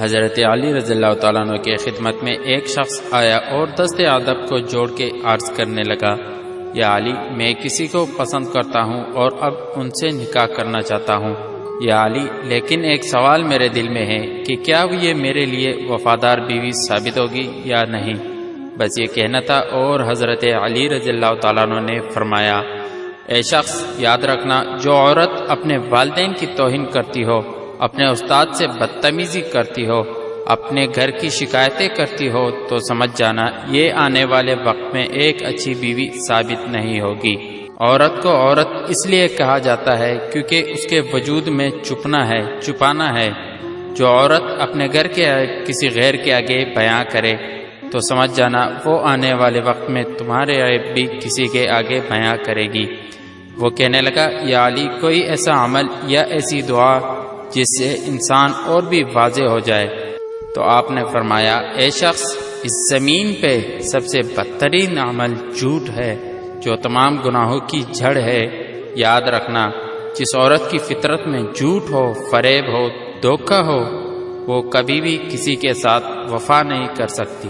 حضرت علی رضی اللہ تعالیٰ عنہ کے خدمت میں ایک شخص آیا اور دست ادب کو جوڑ کے عرض کرنے لگا، یا علی، میں کسی کو پسند کرتا ہوں اور اب ان سے نکاح کرنا چاہتا ہوں۔ یا علی، لیکن ایک سوال میرے دل میں ہے کہ کیا یہ میرے لیے وفادار بیوی ثابت ہوگی یا نہیں؟ بس یہ کہنا تھا، اور حضرت علی رضی اللہ تعالیٰ عنہ نے فرمایا، اے شخص، یاد رکھنا، جو عورت اپنے والدین کی توہین کرتی ہو، اپنے استاد سے بدتمیزی کرتی ہو، اپنے گھر کی شکایتیں کرتی ہو، تو سمجھ جانا یہ آنے والے وقت میں ایک اچھی بیوی ثابت نہیں ہوگی۔ عورت کو عورت اس لیے کہا جاتا ہے کیونکہ اس کے وجود میں چھپانا ہے۔ جو عورت اپنے گھر کے کسی غیر کے آگے بیاں کرے تو سمجھ جانا وہ آنے والے وقت میں تمہارے عیب بھی کسی کے آگے بیاں کرے گی۔ وہ کہنے لگا، یا علی، کوئی ایسا عمل یا ایسی دعا جس سے انسان اور بھی واضح ہو جائے؟ تو آپ نے فرمایا، اے شخص، اس زمین پہ سب سے بدترین عمل جھوٹ ہے، جو تمام گناہوں کی جڑ ہے۔ یاد رکھنا، جس عورت کی فطرت میں جھوٹ ہو، فریب ہو، دھوکہ ہو، وہ کبھی بھی کسی کے ساتھ وفا نہیں کر سکتی۔